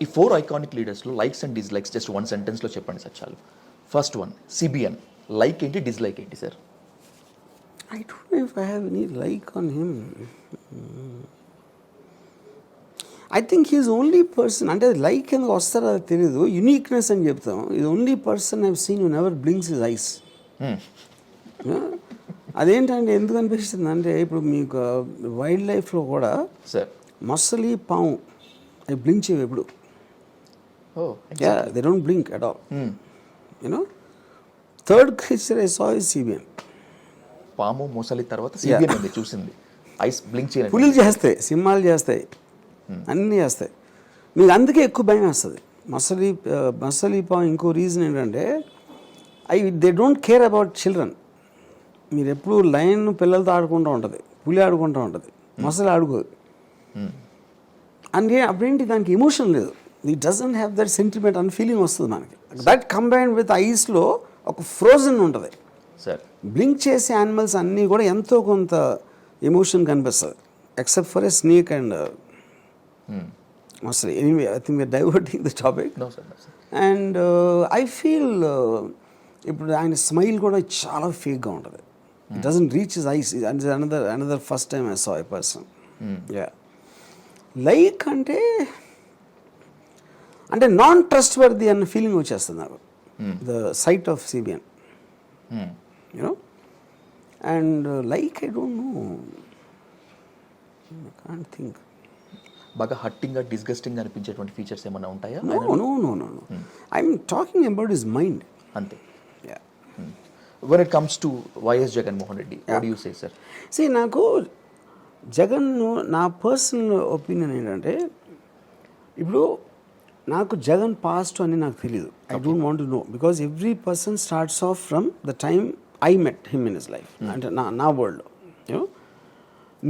ఈ 4 ఐకానిక్ లీడర్స్లో లైక్స్ అండ్ డిస్లైక్స్ జస్ట్ 1 సెంటెన్స్లో చెప్పండి సార్ చాలు. ఫస్ట్ వన్ సిబిఎన్, లైక్ ఏంటి డిస్లైక్ ఏంటి sir? I don't know if I have any like on him. I think he's only person, అంటే లైక్ ఎందుకు వస్తారో అది తెలియదు, యునీక్నెస్ అని చెప్తాం. ఇది only person I've seen who never blinks his eyes. అదేంటంటే ఎందుకు అనిపిస్తుంది అంటే ఇప్పుడు మీకు వైల్డ్ లైఫ్లో కూడా సార్ మొసలి పాము అవి బ్లింక్ చేయవు ఎప్పుడు. They don't blink at all. You know, third creature I saw is CBN. పాము మొసలి తర్వాత సిబిఎన్ ఉంది చూసింది. ఐస్ బ్లింక్ చేయలేదు. పులులు చేస్తాయి, సింహాలు చేస్తాయి, అన్నీ చేస్తాయి. మీకు అందుకే ఎక్కువ భయం వేస్తుంది. మసలి పాము ఇంకో రీజన్ ఏంటంటే they don't care about children. మీరు ఎప్పుడు లైన్ పిల్లలతో ఆడుకుంటూ ఉంటుంది, పులి ఆడుకుంటూ ఉంటుంది, మొసలి ఆడుకోదు. అంటే అప్పుడేంటి దానికి ఎమోషన్ లేదు. It doesn't have that sentiment అని ఫీలింగ్ వస్తుంది మనకి. దట్ కంబైన్డ్ విత్ ఐస్లో ఒక ఫ్రోజన్ ఉంటుంది. సార్ బ్లింక్ చేసే యానిమల్స్ అన్నీ కూడా ఎంతో కొంత ఎమోషన్ కనిపిస్తుంది, except for a snake and మొసలి. Anyway I think we're diverting the topic. And I feel ఇప్పుడు ఆయన స్మైల్ కూడా చాలా ఫేక్గా ఉంటుంది. It doesn't reach his eyes. Another first time I saw a person. Yeah, like అంటే non trustworthy అన్న feeling వచ్చేస్తుంది నాకు the sight of CBN. You know, and like I don't know, I can't think. బాగా హట్టింగ్గా disgusting అనిపించేటువంటి features ఏమైనా ఉంటాయా? No. I'm talking about his mind. అంతే. Yeah. When it comes to YS Jaganmohan Reddy, what do you say, sir? See, నాకు జగన్, నా personal opinion ఏంటంటే ఇప్పుడు నాకు జగన్ పాస్ట్ అని నాకు తెలియదు. I don't want to know because every person starts of from the time I met him in his life. అంటే నా వరల్డ్లో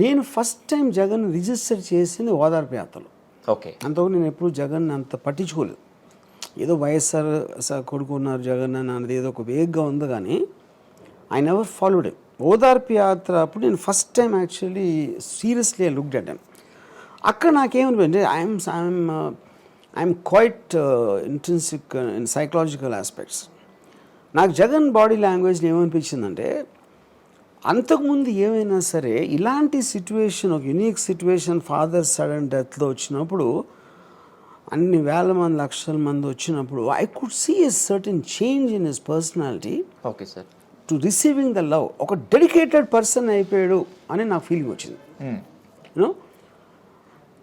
నేను ఫస్ట్ టైం జగన్ రిజిస్టర్ చేసింది ఓదార్పు యాత్రలో. ఓకే, అంతకు నేను ఎప్పుడు జగన్ అంత పట్టించుకోలేదు. ఏదో వైఎస్ఆర్ కొడుకున్నారు జగన్ అని అనేది ఏదో ఒక వేగ్గా ఉంది, కానీ ఐ నెవర్ ఫాలోడ్ హిమ్. ఓదార్పు యాత్ర అప్పుడు నేను first time actually seriously I looked at him. అక్కడ నాకేమనిపించింది, I'm quite intrinsic in psychological aspects. నాకు జగన్ బాడీ లాంగ్వేజ్లో ఏమనిపించిందంటే అంతకుముందు ఏమైనా సరే ఇలాంటి సిచ్యువేషన్, ఒక యునీక్ సిచ్యువేషన్, ఫాదర్ సడన్ డెత్లో వచ్చినప్పుడు, అన్ని వేల మంది లక్షల మంది వచ్చినప్పుడు I could see a certain change in his personality. Okay sir, to receiving the love. ఒక డెడికేటెడ్ పర్సన్ అయిపోయాడు అని నాకు ఫీలింగ్ వచ్చింది. యూనో,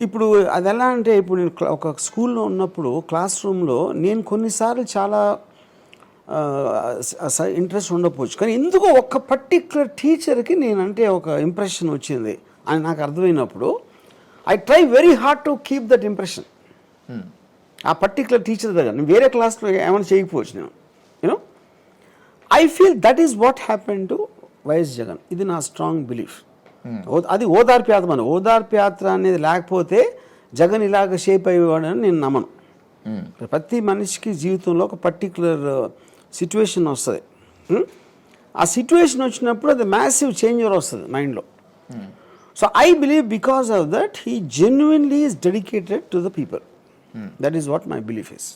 ఇప్పుడు అది ఎలా అంటే ఇప్పుడు నేను ఒక స్కూల్లో ఉన్నప్పుడు క్లాస్ రూమ్లో నేను కొన్నిసార్లు చాలా ఇంట్రెస్ట్ ఉండకపోవచ్చు, కానీ ఎందుకో ఒక పర్టిక్యులర్ టీచర్కి నేనంటే ఒక ఇంప్రెషన్ వచ్చింది అని నాకు అర్థమైనప్పుడు I try very hard to keep that impression ఆ పర్టిక్యులర్ టీచర్ దగ్గర. నేను వేరే క్లాస్లో ఏమైనా చేయకపోవచ్చు నేను. You know, I feel that is what happen to YS Jagan. ఇది నా స్ట్రాంగ్ బిలీఫ్. అది ఓదార్పు యాత్ర. మన ఓదార్పు యాత్ర అనేది లేకపోతే జగన్ ఇలాగ షేప్ అయ్యేవాడని నేను నమ్మను. ప్రతి మనిషికి జీవితంలో ఒక పర్టిక్యులర్ సిచ్యువేషన్ వస్తుంది. ఆ సిచ్యువేషన్ వచ్చినప్పుడు అది మ్యాసివ్ చేంజర్ వస్తుంది మైండ్లో. So I believe because of that he genuinely is dedicated to the people. That is what my belief is.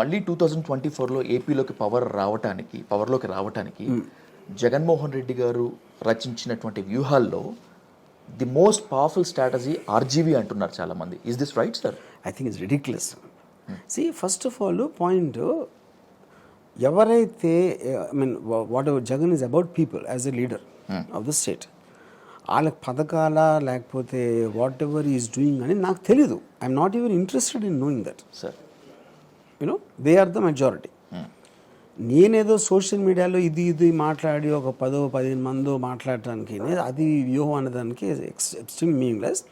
మళ్ళీ 2024లో ఏపీలోకి పవర్లోకి రావటానికి జగన్మోహన్ రెడ్డి గారు రచించినటువంటి వ్యూహాల్లో the most powerful strategy RGV అంటున్నారు చాలా మంది. Is this right sir? I think it's ridiculous. See, first of all point, ఎవరైతే I mean whatever Jagan is about people as a leader of the state, వాళ్ళకి పథకాల లేకపోతే what ever is doing అని నాకు తెలీదు. I'm not even interested in knowing that. Sir you know they are the majority. నేనేదో social మీడియాలో ఇది మాట్లాడి ఒక 10-15 మందో మాట్లాడటానికి అది వ్యూహం అనేదానికి extreme meaningless.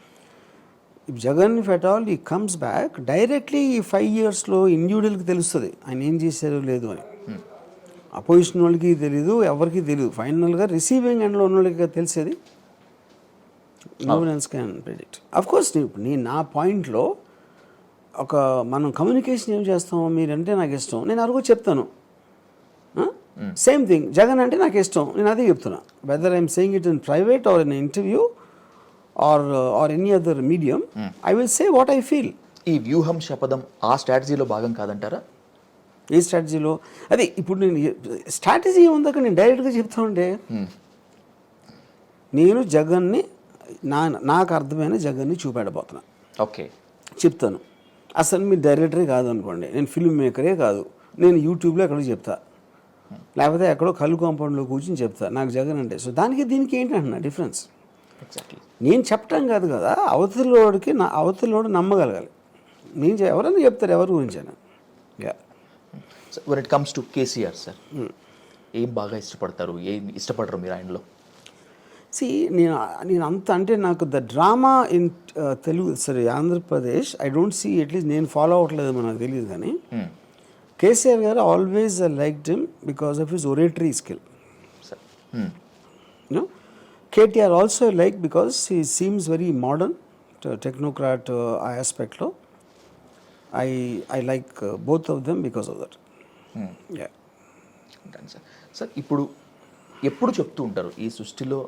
If Jagan if at all he comes back directly ఈ 5 yearsలో ఇండివిజువల్కి తెలుస్తుంది ఆయన ఏం చేశారో లేదు అని. అపోజిషన్ వాళ్ళకి తెలియదు, ఎవరికి తెలియదు. ఫైనల్గా రిసీవింగ్ ఎండ్లో ఉన్న వాళ్ళకి తెలిసేది. No one else can predict. Of course నేను నా పాయింట్లో ఒక మనం కమ్యూనికేషన్ ఏం చేస్తాం, మీరంటే నాకు ఇష్టం, నేను అరుగు చెప్తాను. సేమ్ థింగ్ జగన్ అంటే నాకు ఇష్టం, నేను అదే చెప్తున్నా. Whether I'm saying it in private or in interview or any other medium, I will say what I feel. ఈ వ్యూహం శపథం ఆ స్ట్రాటజీలో భాగం కాదంటారా? ఏ స్ట్రాటజీలో? అదే ఇప్పుడు నేను స్ట్రాటజీ ఉందాక నేను డైరెక్ట్గా చెప్తా ఉంటే నేను జగన్ని నాకు అర్థమైన జగన్ని చూపెడబోతున్నా. ఓకే చెప్తాను. అసలు మీరు డైరెక్టరే కాదు అనుకోండి, నేను ఫిల్మ్ మేకరే కాదు, నేను యూట్యూబ్లో ఎక్కడో చెప్తా, లేకపోతే ఎక్కడో కళ్ళు కాంపౌండ్లో కూర్చొని చెప్తా నాకు జగన్ అంటే. సో దానికి దీనికి ఏంటంటున్నా డిఫరెన్స్? ఎగ్జాక్ట్లీ. నేను చెప్పటం కాదు కదా, అవతలోడు నమ్మగలగాలి. నేను ఎవరైనా చెప్తారు ఎవరి గురించి అయినా. Yeah. When it comes to KCR sir, ఏం బాగా ఇష్టపడతారు, ఏం ఇష్టపడరు మీరు ఆయనలో? నేను అంత అంటే నాకు the drama in Telugu Andhra Pradesh I don't see, at least నేను ఫాలో అవ్వట్లేదు మనకు తెలియదు. కానీ KCR garu always liked him because of his oratory skill. KTR also like because he seems very modern technocrat ఆ ఆస్పెక్ట్లో. I like both of them because of that. Sir sir ఇప్పుడు ఎప్పుడు చెప్తూ ఉంటారు ఈ సృష్టిలో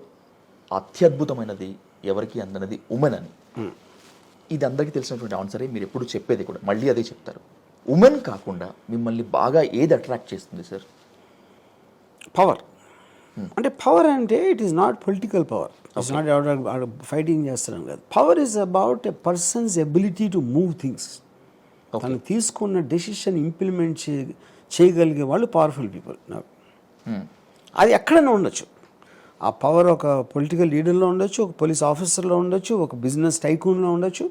అత్యద్భుతమైనది ఎవరికి అందనది ఉమెన్ అని. ఇది అందరికీ తెలిసినటువంటి ఆన్సరే, మీరు ఎప్పుడు చెప్పేది కూడా మళ్ళీ అదే చెప్తారు. ఉమెన్ కాకుండా మిమ్మల్ని బాగా ఏది అట్రాక్ట్ చేస్తుంది సార్? పవర్. అంటే పవర్ అంటే it is not political power, it's not fighting చేస్తాం కాదు. Power is about a persons ability to move things. తను తీసుకున్న డెసిషన్ ఇంప్లిమెంట్ చేయగలిగే వాళ్ళు పవర్ఫుల్ పీపుల్. నాకు అది ఎక్కడైనా ఉండొచ్చు. ఆ పవర్ ఒక పొలిటికల్ లీడర్లో ఉండొచ్చు, ఒక పోలీస్ ఆఫీసర్లో ఉండొచ్చు, ఒక బిజినెస్ టైకూన్లో ఉండొచ్చు.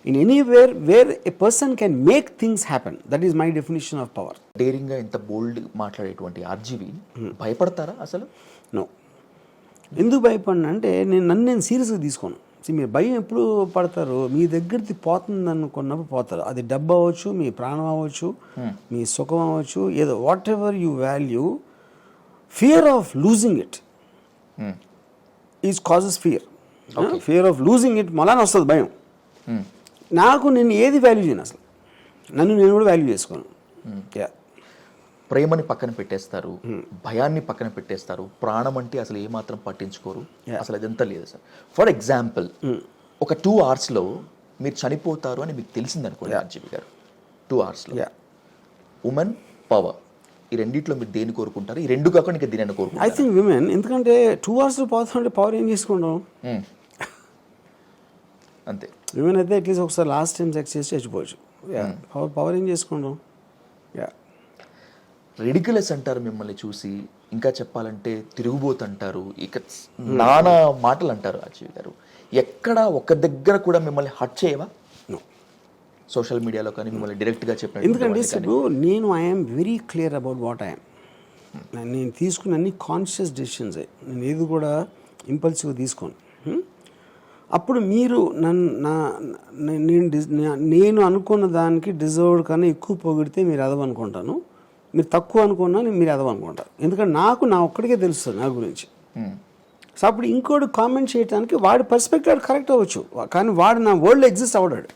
In anywhere where a person can make things happen, that is my definition of power. డేరింగ్గా ఇంత బోల్డ్ మాట్లాడేటువంటి ఆర్జీవి భయపడతారా అసలు? నో. ఎందుకు భయపడినా అంటే నేను సీరియస్గా తీసుకోను. మీరు భయం ఎప్పుడు పడతారు, మీ దగ్గరికి పోతుంది అనుకున్నప్పుడు పోతారు. అది డబ్బు అవ్వచ్చు, మీ ప్రాణం అవ్వచ్చు, మీ సుఖం అవ్వచ్చు, ఏదో what ever you value. Fear of losing it is causes fear. Fear of losing it మళ్ళా వస్తుంది భయం. నాకు నేను ఏది వాల్యూ చేయను అసలు, నన్ను నేను కూడా వాల్యూ చేసుకోను. ప్రేమని పక్కన పెట్టేస్తారు, భయాన్ని పక్కన పెట్టేస్తారు, ప్రాణం అంటే అసలు ఏమాత్రం పట్టించుకోరు, అసలు అదంతా లేదు సార్. ఫర్ ఎగ్జాంపుల్ ఒక 2 hours మీరు చనిపోతారు అని మీకు తెలిసింది అనుకోండి ఆర్జీవి గారు, 2 hours ఉమెన్ పవర్, ఈ రెండిట్లో మీరు దేన్ని కోరుకుంటారు? ఈ రెండు కాకుండా ఇంకా దేని కోరుకుంటారు? I think women. ఎందుకంటే 2 hours పోతుంటే పవర్ ఏం చేసుకుంటాం అంతే. విమెన్ అయితే అట్లీస్ట్ ఒకసారి లాస్ట్ టైం సెక్స్ చేసి చచ్చిపోవచ్చు. పవర్ ఏం చేసుకుంటాం? రెడిక్యులస్ అంటారు మిమ్మల్ని చూసి, ఇంకా చెప్పాలంటే తిరుగుబోతు అంటారు, ఇక నానా మాటలు అంటారు ఆర్జీవి గారు. ఎక్కడ ఒక దగ్గర కూడా మిమ్మల్ని హర్ట్ చేయవా? సోషల్ మీడియాలో కానీ మిమ్మల్ని డైరెక్ట్గా చెప్పిన? ఎందుకంటే ఇప్పుడు నేను I'm very clear about what I'm. నేను తీసుకున్న అన్ని కాన్షియస్ డెసిషన్స్, నేను ఏది కూడా ఇంపల్సివ్గా తీసుకోను. అప్పుడు మీరు నేను అనుకున్న దానికి డిజర్వ్డ్ కన్నా ఎక్కువ పొగిడితే మీరు అదవనుకుంటాను, మీరు తక్కువ అనుకున్నా మీరు అదవనుకుంటారు. ఎందుకంటే నా ఒక్కడికే తెలుస్తుంది నా గురించి. సో అప్పుడు ఇంకోటి కామెంట్ చేయడానికి వాడి పర్స్పెక్టివ్ కరెక్ట్ అవ్వచ్చు, కానీ వాడు నా వరల్డ్లో ఎగ్జిస్ట్ అవ్వడాడు.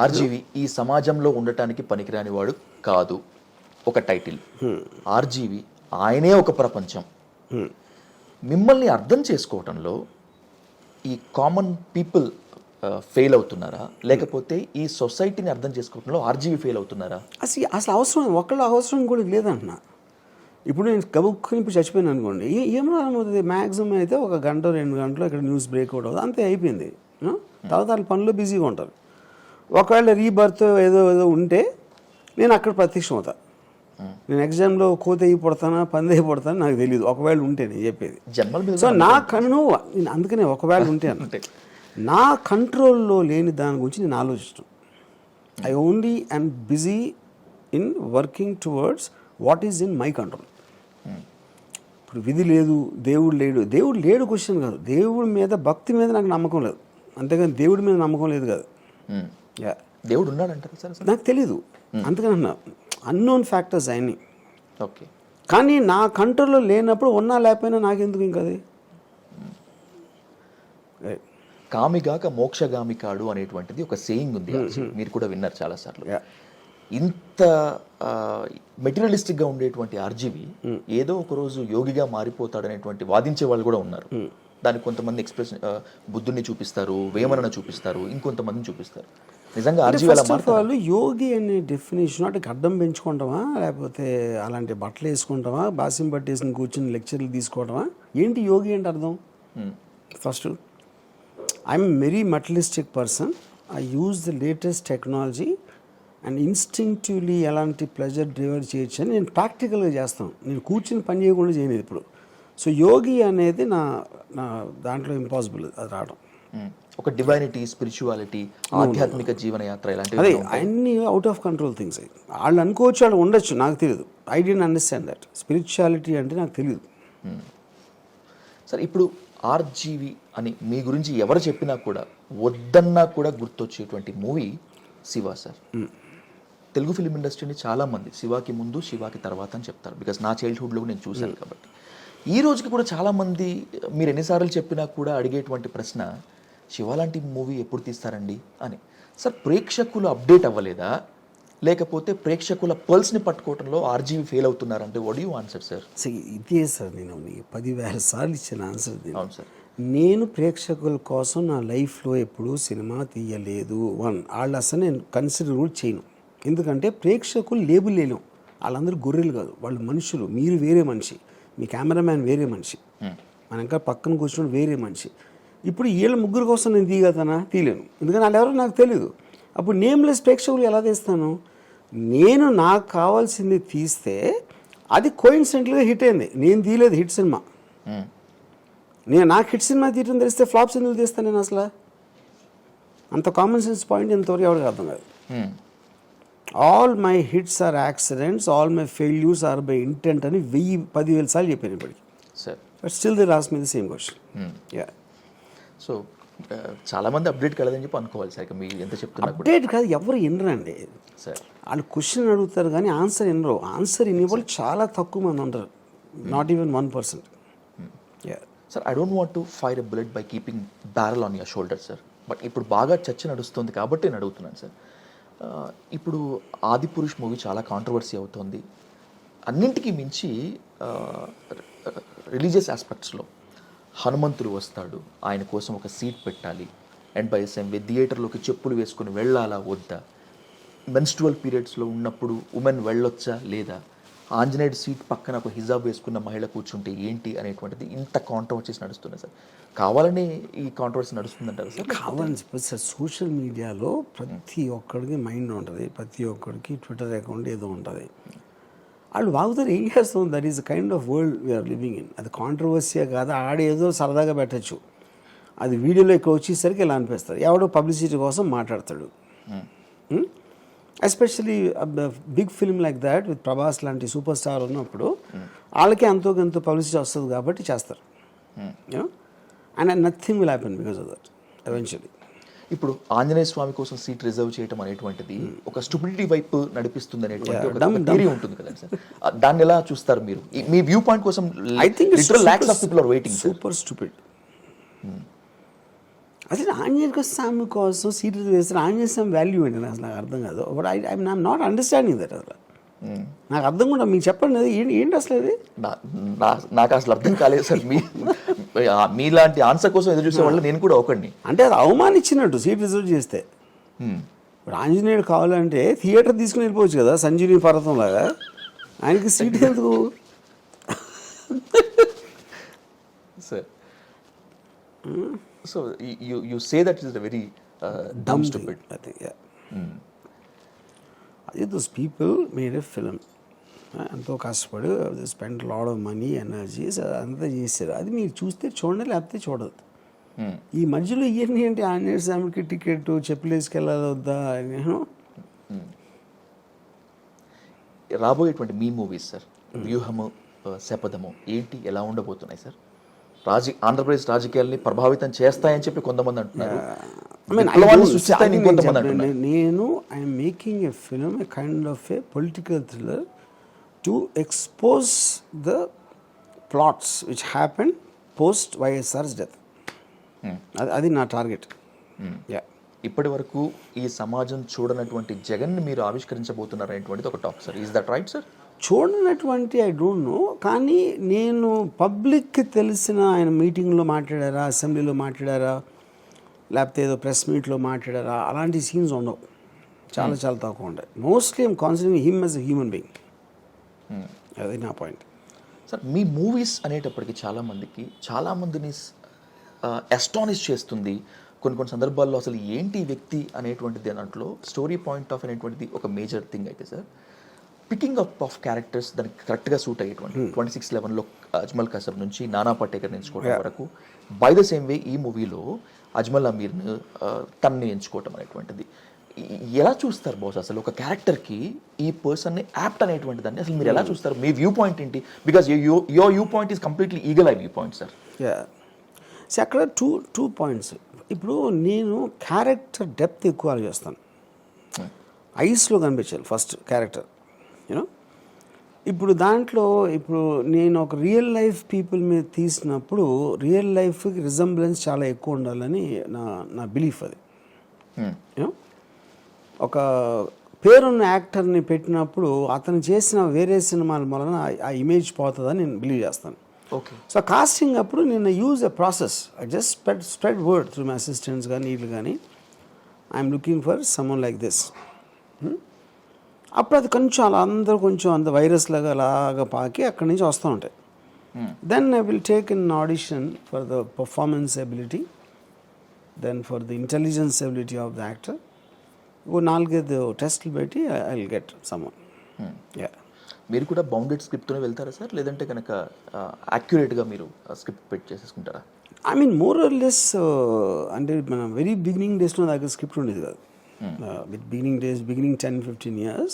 ఆర్జీవి ఈ సమాజంలో ఉండటానికి పనికిరాని వాడు కాదు ఒక టైటిల్. ఆర్జీవి ఆయనే ఒక ప్రపంచం. మిమ్మల్ని అర్థం చేసుకోవటంలో ఈ కామన్ పీపుల్ ఫెయిల్ అవుతున్నారా, లేకపోతే ఈ సొసైటీని అర్థం చేసుకోవడంలో ఆర్జీవి ఫెయిల్ అవుతున్నారా? అసలు అవసరం ఒకళ్ళు అవసరం కూడా లేదంటున్నా. ఇప్పుడు నేను కబుక్కుని ఇప్పుడు చచ్చిపోయాను అనుకోండి, ఏమవుతుంది? మ్యాక్సిమం అయితే 1 గంట 2 గంటలు ఇక్కడ న్యూస్ బ్రేక్ అవుట్ అవుతుంది, అంతే అయిపోయింది. తర్వాత వాళ్ళ పనులు బిజీగా ఉంటారు. ఒకవేళ రీబర్త్ ఏదో ఉంటే నేను అక్కడ ప్రత్యక్షం అవుతా. నేను ఎగ్జామ్లో కోతయ్యి పడతానా పందేయి పడతానా నాకు తెలియదు, ఒకవేళ ఉంటే నేను చెప్పేది. జన్మల మీద సో నా కన్ను నేను అందుకనే ఒకవేళ ఉంటే అన్న నా కంట్రోల్లో లేని దాని గురించి నేను ఆలోచించను. I only I'm busy in working towards what is in my control. ఇప్పుడు విధి లేదు, దేవుడు లేడు క్వశ్చన్ కాదు. దేవుడి మీద భక్తి మీద నాకు నమ్మకం లేదు, అంతేగాని దేవుడి మీద నమ్మకం లేదు కాదు. దేవుడు ఉన్నాడంటారు సార్? నాకు తెలీదు, అందుకని అన్నా అన్నోన్ ఫ్యాక్టర్స్ అన్నీ. ఓకే, కానీ నా కంట్రోల్లో లేనప్పుడు ఉన్నా లేకపోయినా నాకెందుకు ఇంకా అది. కామిగాక మోక్షగామి కాడు అనేటువంటిది ఒక సేయింగ్ ఉంది, మీరు కూడా విన్నారు చాలాసార్లు. ఇంత మెటీరియలిస్టిక్గా ఉండేటువంటి ఆర్జీవి ఏదో ఒక రోజు యోగిగా మారిపోతాడు అనేటువంటి వాదించే వాళ్ళు కూడా ఉన్నారు. దానికి కొంతమంది ఎక్స్ప్రెషన్ బుద్ధుడిని చూపిస్తారు, వేమనను చూపిస్తారు, ఇంకొంతమందిని చూపిస్తారు. నిజంగా ఆర్జీవి అలా వాళ్ళు యోగి అనే డెఫినేషన్ అంటే గడ్డం పెంచుకుంటామా, లేకపోతే అలాంటి బట్టలు వేసుకుంటామా, బాసిం పట్టేసుకుని కూర్చుని లెక్చర్లు తీసుకోవడమా, ఏంటి యోగి అంటే అర్థం? First I'm very మెటలిస్టిక్ person. I use the latest technology and instinctively ఎలాంటి ప్లెజర్ డ్రైవర్ చేయొచ్చు అని నేను ప్రాక్టికల్గా చేస్తాను. నేను కూర్చుని పని చేయకుండా చేయలేదు ఇప్పుడు. సో యోగి అనేది నా దాంట్లో ఇంపాసిబుల్ అది రావడం. ఒక డివైనిటీ, స్పిరిచువాలిటీ, ఆధ్యాత్మిక జీవనయాత్ర ఇలాంటివి అదే అన్ని అవుట్ ఆఫ్ కంట్రోల్ థింగ్స్. వాళ్ళు అనుకోవచ్చు, వాళ్ళు ఉండొచ్చు, నాకు తెలియదు. I don't understand that. Spirituality అంటే నాకు తెలియదు. సరే, ఇప్పుడు ఆర్జీవి అని మీ గురించి ఎవరు చెప్పినా కూడా వద్దన్నా కూడా గుర్తొచ్చేటువంటి movie Shiva sir. Telugu film ఇండస్ట్రీని చాలామంది శివాకి ముందు శివాకి తర్వాత అని చెప్తారు, బికాస్ నా చైల్డ్హుడ్లో నేను చూశాను కాబట్టి. ఈ రోజుకి కూడా చాలామంది మీరు ఎన్నిసార్లు చెప్పినా కూడా అడిగేటువంటి ప్రశ్న, శివ లాంటి మూవీ ఎప్పుడు తీస్తారండి అని. సార్, ప్రేక్షకులు అప్డేట్ అవ్వలేదా, లేకపోతే ప్రేక్షకుల పల్స్ని పట్టుకోవడంలో ఆర్జీవి ఫెయిల్ అవుతున్నారంటే వాట్ యూ ఆన్సర్ సార్? ఇదే సార్ నేను 10,000 సార్లు ఇచ్చిన ఆన్సర్. అవును సార్. నేను ప్రేక్షకుల కోసం నా లైఫ్లో ఎప్పుడూ సినిమా తీయలేదు. వాళ్ళు అసలు నేను కన్సిడర్ కూడా చేయను. ఎందుకంటే ప్రేక్షకులు లేబుల్ లేను, వాళ్ళందరూ గొర్రెలు కాదు, వాళ్ళు మనుషులు. మీరు వేరే మనిషి, మీ కెమెరామ్యాన్ వేరే మనిషి, మన ఇంకా పక్కన కూర్చొని వేరే మనిషి. ఇప్పుడు వీళ్ళ ముగ్గురు కోసం నేను తీయగలుగుతానా? తీయలేను, ఎందుకంటే వాళ్ళు ఎవరో నాకు తెలియదు. అప్పుడు నేమ్లెస్ ప్రేక్షకులు ఎలా తీస్తాను? నేను నాకు కావాల్సింది తీస్తే అది కోయిన్సిడెంట్గా హిట్ అయింది. నేను తీయలేదు హిట్ సినిమా. నాకు హిట్ సినిమా తీయటం తెలిస్తే ఫ్లాప్స్ ఎందుకు తీస్తాను నేను? అసలు అంత కామన్ సెన్స్ పాయింట్ ఇంతవరకు ఎవరికి అర్థం కాదు. All my hits are accidents, all my failures are by intent అని 10,000 సార్లు చెప్పాను ఇప్పటికి. Sir, but still they ask me the same question. Yeah, so చాలామంది అప్డేట్ కలదని చెప్పి అనుకోవాలి సార్. ఇక మీరు ఎంత చెప్తున్నా కూడా అప్డేట్ కాదు, ఎవరు వినరండి సార్. వాళ్ళు క్వశ్చన్ అడుగుతారు కానీ ఆన్సర్ వినరు. ఆన్సర్ వినే వాళ్ళు చాలా తక్కువ మంది ఉంటారు, not even 1%. Yeah sir, I don't want to fire a bullet by keeping barrel on your shoulder sir. But ఇప్పుడు బాగా చర్చ నడుస్తుంది కాబట్టి నేను అడుగుతున్నాను సార్. ఇప్పుడు ఆదిపురుష్ మూవీ చాలా కాంట్రవర్సీ అవుతోంది. అన్నింటికీ మించి రిలీజియస్ ఆస్పెక్ట్స్లో హనుమంతుడు వస్తాడు, ఆయన కోసం ఒక సీట్ పెట్టాలి, అండ్ బై సేమ్ వే థియేటర్లోకి చెప్పులు వేసుకుని వెళ్ళాలా వద్దా, మెన్స్ట్రువల్ పీరియడ్స్లో ఉన్నప్పుడు ఉమెన్ వెళ్ళొచ్చా లేదా, ఆంజనేయుడు సీట్ పక్కన ఒక హిజాబ్ వేసుకున్న మహిళ కూర్చుంటే ఏంటి అనేటువంటిది ఇంత కాంట్రవర్సీస్ నడుస్తున్నాయి సార్. కావాలని ఈ కాంట్రవర్సీ నడుస్తుందంటారు సార్? కావాలని చెప్పి సార్, సోషల్ మీడియాలో ప్రతి ఒక్కడికి మైండ్ ఉంటుంది, ప్రతి ఒక్కడికి ట్విట్టర్ అకౌంట్ ఏదో ఉంటుంది. వాళ్ళు వాగుతారు, ఏం చేస్తాం? That is the kind of world we're living in. అది కాంట్రవర్సీయే కాదు, ఆడేదో సరదాగా పెట్టచ్చు. అది వీడియోలో ఇక్కడ వచ్చేసరికి ఇలా అనిపిస్తారు, ఎవడో పబ్లిసిటీ కోసం మాట్లాడతాడు. Especially big film like that with Prabhas లాంటి సూపర్ స్టార్ ఉన్నప్పుడు వాళ్ళకి ఎంతో పబ్లిసిటీ వస్తుంది కాబట్టి చేస్తారు. And nothing will happen because of that eventually. ఇప్పుడు ఆంజనేయ స్వామి కోసం సీట్ రిజర్వ్ చేయడం అనేటువంటిది ఒక స్టూపిడిటీ వైపు నడిపిస్తుంది అనేటువంటి ఒక థియరీ ఉంటుంది కదా సార్. దాన్ని ఎలా చూస్తారు మీరు? మీ వ్యూ పాయింట్ కోసం I think lakhs of people are waiting, super stupid. అసలు ఆంజనేయ స్వామి కోసం సీట్ రిజర్వ్ చేస్తారు. ఆంజనేయ స్వామి వాల్యూ ఏంటి అసలు నాకు అర్థం కాదు. But I'm not understanding that. అసలు నాకు అర్థం కూడా, మీకు చెప్పండి అది ఏంటి అసలు అది? నాకు అసలు అర్థం కాలేదు సార్. మీలాంటి ఆన్సర్ కోసం ఎదురు చూసే వాళ్ళు నేను కూడా ఒకడిని. అంటే అది అవమానించినట్టు సీట్ రిజర్వ్ చేస్తే. ఇప్పుడు ఆంజనేయుడు కావాలంటే థియేటర్ తీసుకుని వెళ్ళిపోవచ్చు కదా, సంజీవి పర్వతం లాగా. ఆయనకి సీట్ ఎందుకు sir? So you say that is very dumb stupid. అది those people made a film. ఎంతో కష్టపడి spend lot of money energies అంతా చేశారు. అది మీరు చూస్తే చూడండి, లేకపోతే చూడదు. ఈ మధ్యలో ఇవన్నీ ఏంటి, ఆంజనేయ స్వామికి టికెట్ చెప్పులు వేసుకెళ్ళాలి వద్దా, నేను రాబోయేటువంటి మీ మూవీస్ సార్, వ్యూహము, శపథము ఏంటి, ఎలా ఉండబోతున్నాయి సార్? ఆంధ్రప్రదేశ్ రాజకీయాల్ని ప్రభావితం చేస్తాయని చెప్పి కొంతమంది అంటున్నారు. విప్లవాన్ని సృష్టిస్తాయని ఇంకొంతమంది అంటున్నారు. నేను I'm making a film, a kind of a political thriller to expose the plots which happen post YSR's death. అది నా టార్గెట్. ఇప్పటి వరకు ఈ సమాజం చూడనటువంటి జగన్ని మీరు ఆవిష్కరించబోతున్నారు అనేటువంటిది ఒక talk sir. Is that right sir? చూడనటువంటి ఐ డోంట్ నో, కానీ నేను పబ్లిక్కి తెలిసిన ఆయన మీటింగ్లో మాట్లాడారా, అసెంబ్లీలో మాట్లాడారా, లేకపోతే ఏదో ప్రెస్ మీట్లో మాట్లాడారా, అలాంటి సీన్స్ ఉండవు. చాలా చాలా తక్కువ ఉంటాయి. Mostly I'm considering him as a human being. అది నా పాయింట్ సార్. మీ మూవీస్ అనేటప్పటికి చాలామందిని అస్టానిష్ చేస్తుంది. కొన్ని సందర్భాల్లో అసలు ఏంటి వ్యక్తి అనేటువంటిది దాంట్లో స్టోరీ పాయింట్ ఆఫ్ అనేటువంటిది ఒక మేజర్ థింగ్ అయితే sir, picking up of characters దానికి కరెక్ట్గా సూట్ అయ్యేటువంటి 2611లో అజ్మల్ కసబ్ నుంచి నానా పటేకర్ని ఎంచుకోవడం వరకు, బై ద సేమ్ వే ఈ మూవీలో అజ్మల్ అమీర్ను తన్ని ఎంచుకోవటం అనేటువంటిది ఎలా చూస్తారు బాస్? అసలు ఒక క్యారెక్టర్కి ఈ పర్సన్ని యాప్ట్ అనేటువంటి దాన్ని అసలు మీరు ఎలా చూస్తారు? మీ వ్యూ పాయింట్ ఏంటి? Because your view point is completely eagle eye view point sir. So అక్కడ టూ పాయింట్స్. ఇప్పుడు నేను క్యారెక్టర్ డెప్త్ ఎక్కువ చేస్తాను. ఐస్లో కనిపించాలి ఫస్ట్ క్యారెక్టర్, యూనో. ఇప్పుడు దాంట్లో నేను ఒక రియల్ లైఫ్ పీపుల్ మీద తీసినప్పుడు రియల్ లైఫ్కి రిజంబ్లెన్స్ చాలా ఎక్కువ ఉండాలని నా బిలీఫ్. అది యూనో, ఒక పేరున్న యాక్టర్ని పెట్టినప్పుడు అతను చేసిన వేరే సినిమాల వలన ఆ ఇమేజ్ పోతుందని నేను బిలీవ్ చేస్తాను. ఓకే. సో కాస్టింగ్ అప్పుడు నేను use a process, I just spread word through my assistants కానీ వీళ్ళు కానీ, I'm looking for someone like this. అప్పుడు అది కొంచెం అలా అందరూ కొంచెం అంత వైరస్ లాగా అలాగా పాకి అక్కడి నుంచి వస్తూ ఉంటాయి. Then I will take in audition for the performance ability, then for the intelligence ability of the actor. 4-5 టెస్ట్లు పెట్టి ఐ విల్ గెట్ సమ్వన్. మీరు కూడా బౌండెడ్ స్క్రిప్ట్తోనే వెళ్తారా సార్, లేదంటే కనుక యాక్యురేట్గా మీరు స్క్రిప్ట్ పెట్టి చేసేసుకుంటారా? I mean more or less, అంటే మన వెరీ బిగినింగ్ డేస్లో నాకు స్క్రిప్ట్ ఉండేది కాదు. With beginning 10-15 years.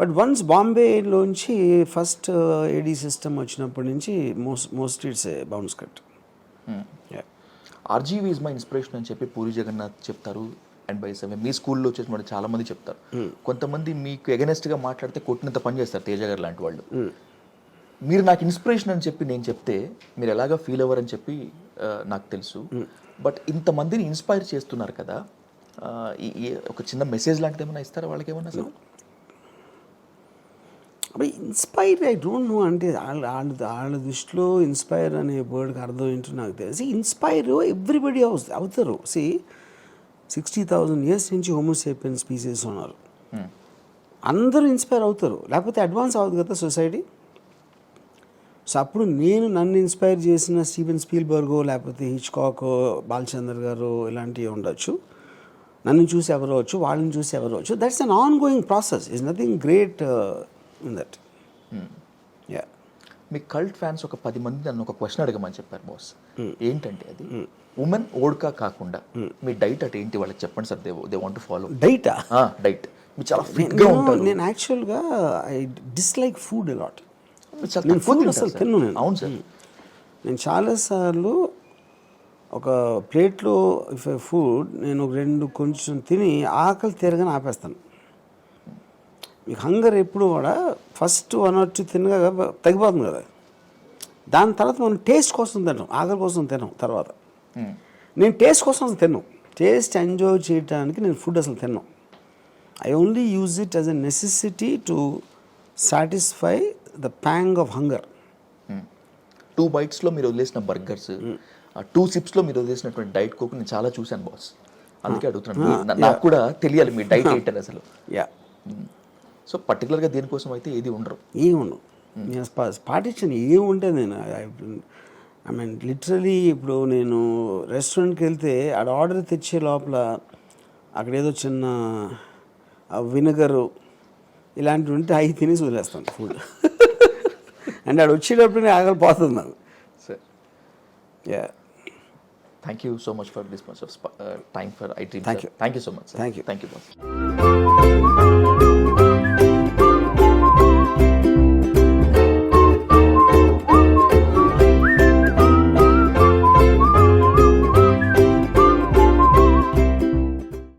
But once బాంబేలోంచి ఫస్ట్ ఏడీ సిస్టమ్ వచ్చినప్పటి నుంచి mostly it's a bound script. RGV is my inspiration అని చెప్పి పూరి జగన్నాథ్ చెప్తారు. అండ్ బై సెవెన్ మీ స్కూల్లో వచ్చేసి చాలా మంది చెప్తారు. కొంతమంది మీకు ఎగనెస్ట్గా మాట్లాడితే కొట్టినంత పని చేస్తారు, తేజ గారు లాంటి వాళ్ళు. మీరు నాకు ఇన్స్పిరేషన్ అని చెప్పి నేను చెప్తే మీరు ఎలాగా ఫీల్ అవ్వరని చెప్పి నాకు తెలుసు. బట్ ఇంతమందిని ఇన్స్పైర్ చేస్తున్నారు కదా, ఒక చిన్న మెసేజ్ లాంటిది ఏమైనా ఇస్తారా వాళ్ళకి ఏమన్నా సార్? అప్పుడు ఇన్స్పైర్ ఐ డోంట్ నో, అంటే వాళ్ళ దృష్టిలో ఇన్స్పైర్ అనే వర్డ్కి అర్థం ఏంటో నాకు తెలిసి. ఇన్స్పైర్ ఎవ్రీబడి అవుతారు. 60,000 years నుంచి హోమోసేపియన్ స్పీసీస్ ఉన్నారు. అందరూ ఇన్స్పైర్ అవుతారు, లేకపోతే అడ్వాన్స్ అవుతుంది కదా సొసైటీ. సో అప్పుడు నన్ను ఇన్స్పైర్ చేసిన స్టీవెన్ స్పీల్బర్గో, లేకపోతే హిచ్కాక్, బాలచందర్ గారు ఇలాంటివి ఉండొచ్చు. నన్ను చూసి ఎవరు వచ్చు, వాళ్ళని చూసి ఎవరు వచ్చు. That's an on going process, is nothing great in that. Yeah. Me cult fans ఒక 10 మంది నన్ను ఒక క్వశ్చన్ అడగమని చెప్పారు బాస్. ఏంటంటే అది ఉమెన్ ఓడ్కా కాకుండా మీ డైట్ అటు ఏంటి వాళ్ళకి చెప్పండి sir. They want to follow డైటా? డైట్ మీరు చాలా ఫిట్గా ఉంటారు. నేను యాక్చువల్గా ఐ డిస్లైక్ ఫుడ్ అలాట్. అసలు తిన్ను నేను. అవును సార్. నేను చాలాసార్లు ఒక ప్లేట్లో ఫుడ్ నేను 2 కొంచెం తిని ఆకలి తీరగానే ఆపేస్తాను. మీకు హంగర్ ఎప్పుడు కూడా ఫస్ట్ 1 or 2 తినగా తగ్గిపోతుంది కదా, దాని తర్వాత మనం టేస్ట్ కోసం తిన్నాం, ఆకలి కోసం తిన్నాం. తర్వాత నేను టేస్ట్ కోసం అసలు తిన్నాం, టేస్ట్ ఎంజాయ్ చేయడానికి నేను ఫుడ్ అసలు తిన్నాం. I only use it as a necessity to satisfy the pang of hunger. 2 bites మీరు వదిలేసిన బర్గర్స్, 2 sips మీరు వదిలేసినటువంటి డైట్ కోక్ నేను చాలా చూశాను బాస్. అందుకే అడుగుతున్నాను, నాకు కూడా తెలియాలి మీ డైట్ ఏంటని అసలు. యా. సో పర్టికులర్గా దీనికోసం అయితే ఏది ఉండరు. ఏముండవు, నేను పాటించాను. ఏముంటే నేను ఐ మీన్ లిటరలీ ఇప్పుడు నేను రెస్టారెంట్కి వెళ్తే ఆడ ఆర్డర్ తెచ్చే లోపల అక్కడ ఏదో చిన్న వినెగరు ఇలాంటివి ఉంటే అవి తినేసి వదిలేస్తాను ఫుడ్. అండ్ ఆడు వచ్చేటప్పుడు ఆకలి పోతుంది నాకు. Sir, yeah, thank you so much for this much of time for I dream. Thank you. Thank you so much. Thank you. Thank you boss.